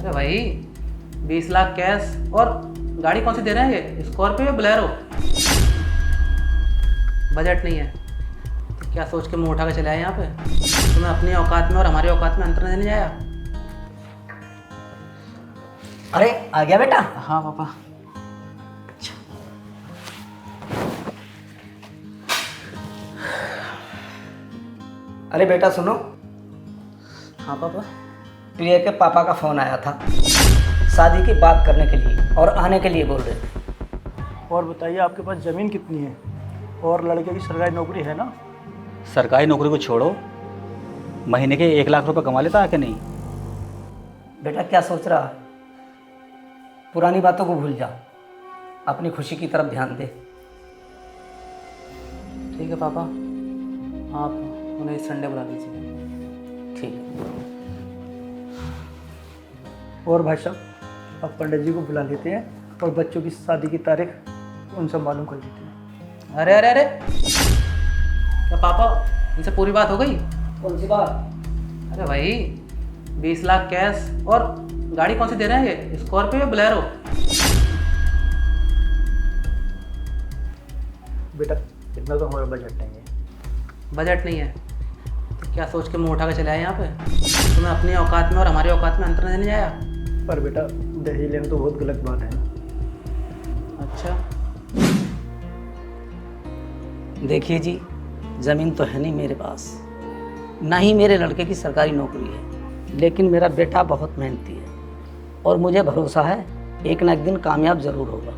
अरे भाई 20 लाख कैश और गाड़ी कौन सी दे रहे हैं ये, स्कॉर्पियो या बोलेरो? बजट नहीं है तो क्या सोच के मुंह उठा के चले आए यहाँ पे? तुम्हें अपनी औकात में और हमारी औकात में अंतर नहीं आया? अरे आ गया बेटा। हाँ पापा। अरे बेटा सुनो, हाँ पापा। प्रिया के पापा का फ़ोन आया था शादी की बात करने के लिए और आने के लिए बोल रहे थे। और बताइए आपके पास ज़मीन कितनी है और लड़के की सरकारी नौकरी है ना? सरकारी नौकरी को छोड़ो, महीने के 1 लाख रुपए कमा लेता है कि नहीं? बेटा क्या सोच रहा है? पुरानी बातों को भूल जा, अपनी खुशी की तरफ ध्यान दे। ठीक है पापा, आप उन्हें इस संडे बुला लीजिए। ठीक है। और भाई साहब अब पंडित जी को बुला लेते हैं और बच्चों की शादी की तारीख उनसे मालूम कर लेते हैं। अरे अरे अरे, क्या पापा इनसे पूरी बात हो गई? कौन सी बात? अरे भाई 20 लाख कैश और गाड़ी कौन सी दे रहे हैं ये, स्कॉर्पियो या बोलेरो? बेटा इतना तो हमारा बजट नहीं है। बजट नहीं है तो क्या सोच के मुंह उठा के चले आए यहाँ पे? तुम्हें अपनी औकात में और हमारी औकात में अंतर नहीं आया? पर बेटा दहेज लेना तो बहुत गलत बात है ना। अच्छा, देखिए जी, ज़मीन तो है नहीं मेरे पास, ना ही मेरे लड़के की सरकारी नौकरी है, लेकिन मेरा बेटा बहुत मेहनती है और मुझे भरोसा है एक ना एक दिन कामयाब ज़रूर होगा।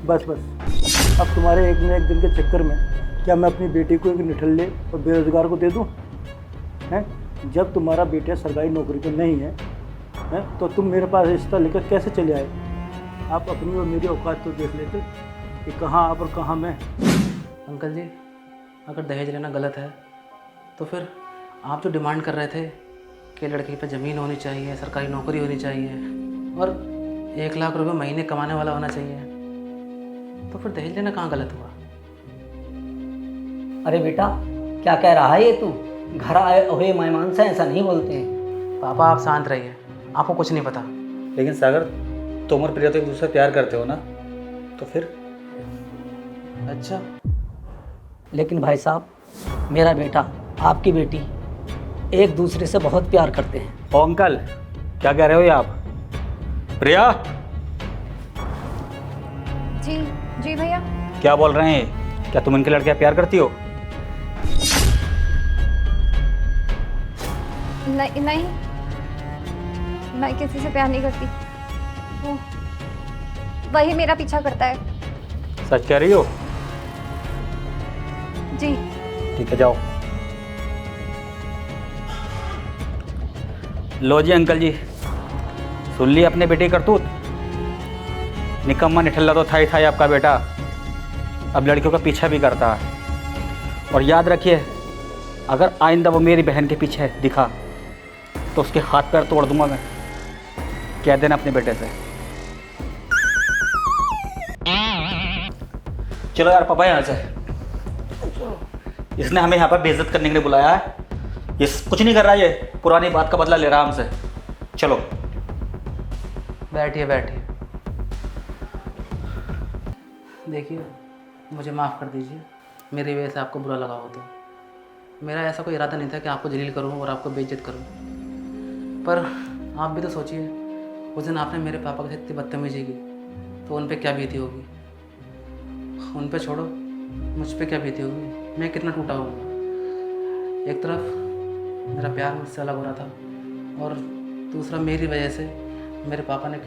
बस बस अब तुम्हारे एक न एक दिन के चक्कर में क्या मैं अपनी बेटी को एक निठल्ले और बेरोजगार को दे दूं? हैं? जब तुम्हारा बेटा सरकारी नौकरी तो नहीं है, हैं? तो तुम मेरे पास रिश्ता लेकर कैसे चले आए? आप अपनी और मेरी औकात तो देख लेते कि कहाँ आप और कहाँ मैं। अंकल जी अगर दहेज लेना गलत है तो फिर आप जो डिमांड कर रहे थे कि लड़के पे ज़मीन होनी चाहिए, सरकारी नौकरी होनी चाहिए और 1 लाख रुपए महीने कमाने वाला होना चाहिए, तो फिर दहेज लेना कहाँ गलत हुआ? अरे बेटा क्या कह रहा है ये तू? घर आए हुए मेहमान से ऐसा नहीं बोलते हैं। पापा आप शांत रहिए, आपको कुछ नहीं पता। लेकिन सागर, तुम और प्रिया तो एक दूसरे से प्यार करते हो ना, तो फिर? अच्छा, लेकिन भाई साहब, मेरा बेटा आपकी बेटी एक दूसरे से बहुत प्यार करते हैं। ओ अंकल, क्या कह रहे हो ये आप? प्रिया, जी जी भैया। क्या बोल रहे हैं? क्या तुम इनके लड़के प्यार करती हो? नहीं नहीं, मैं किसी से प्यार नहीं करती, वो वही मेरा पीछा करता है। सच कह रही हो? जी। ठीक है जाओ। लो जी अंकल जी, सुन ली अपने बेटे की करतूत? निकम्मा निठल्ला तो था ही था आपका बेटा, अब लड़कियों का पीछा भी करता है। और याद रखिए, अगर आइंदा वो मेरी बहन के पीछे दिखा तो उसके हाथ पैर तोड़ दूंगा मैं। कह देना अपने बेटे से। चलो यार पापा यहाँ से, इसने हमें यहाँ पर बेइज्जत करने के लिए बुलाया है। ये कुछ नहीं कर रहा, ये पुरानी बात का बदला ले रहा है हमसे। चलो बैठिए बैठिए। देखिए मुझे माफ़ कर दीजिए, मेरी वजह से आपको बुरा लगा हो तो। मेरा ऐसा कोई इरादा नहीं था कि आपको जलील करूं और आपको बेइज्जत करूं, पर आप भी तो सोचिए, उस दिन आपने मेरे पापा के साथ इतनी बदतमीजी की तो उन पे क्या बीती होगी। उन पे छोड़ो, मुझ पे क्या बीती होगी, मैं कितना टूटा होऊंगा। एक तरफ मेरा प्यार मुझसे अलग हो रहा था और दूसरा मेरी वजह से मेरे पापा ने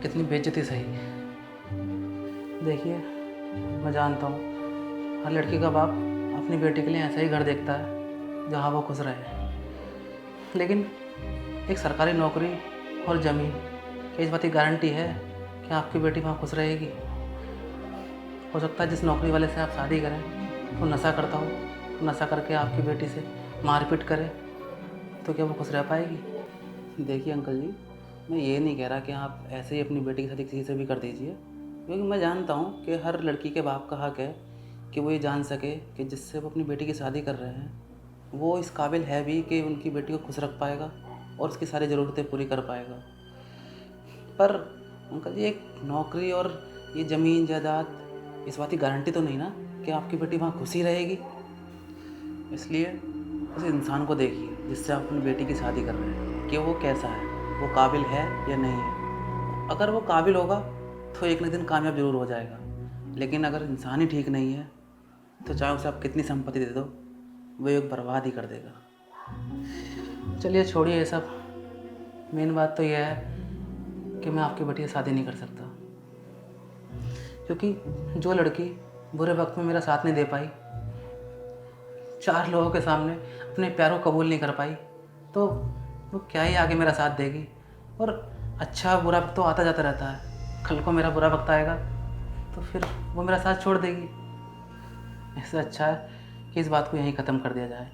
कितनी बेइज्जती सही। देखिए मैं जानता हूँ हर लड़की का बाप अपनी बेटी के लिए ऐसा ही घर देखता है जहाँ वो खुश रहे, लेकिन एक सरकारी नौकरी और ज़मीन क्या इस बात की गारंटी है कि आपकी बेटी वहाँ खुश रहेगी? हो सकता है जिस नौकरी वाले से आप शादी करें वो नशा करता हो, नशा करके आपकी बेटी से मारपीट करे, तो क्या वो खुश रह पाएगी? देखिए अंकल जी, मैं ये नहीं कह रहा कि आप ऐसे ही अपनी बेटी की शादी किसी से भी कर दीजिए, क्योंकि मैं जानता हूँ कि हर लड़की के बाप का हक है कि वो ये जान सके कि जिससे वो अपनी बेटी की शादी कर रहे हैं वो इस काबिल है भी कि उनकी बेटी को खुश रख पाएगा और उसकी सारी ज़रूरतें पूरी कर पाएगा। पर अंकल जी, एक नौकरी और ये ज़मीन जायदाद इस बात की गारंटी तो नहीं ना कि आपकी बेटी वहाँ खुशी रहेगी। इसलिए उस इंसान को देखिए जिससे आप अपनी बेटी की शादी कर रहे हैं कि वो कैसा है, वो काबिल है या नहीं है। अगर वो काबिल होगा तो एक न दिन कामयाब जरूर हो जाएगा, लेकिन अगर इंसान ही ठीक नहीं है तो चाहे उसे आप कितनी संपत्ति दे दो, वो एक बर्बाद ही कर देगा। चलिए छोड़िए ये सब। मेन बात तो यह है कि मैं आपकी बेटी से शादी नहीं कर सकता, क्योंकि जो लड़की बुरे वक्त में मेरा साथ नहीं दे पाई, 4 लोगों के सामने अपने प्यार को कबूल नहीं कर पाई, तो वो क्या ही आगे मेरा साथ देगी। और अच्छा बुरा वक्त तो आता जाता रहता है, कल को मेरा बुरा वक्त आएगा तो फिर वो मेरा साथ छोड़ देगी। इससे अच्छा है कि इस बात को यहीं ख़त्म कर दिया जाए।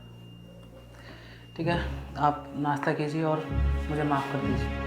ठीक है, आप नाश्ता कीजिए और मुझे माफ़ कर दीजिए।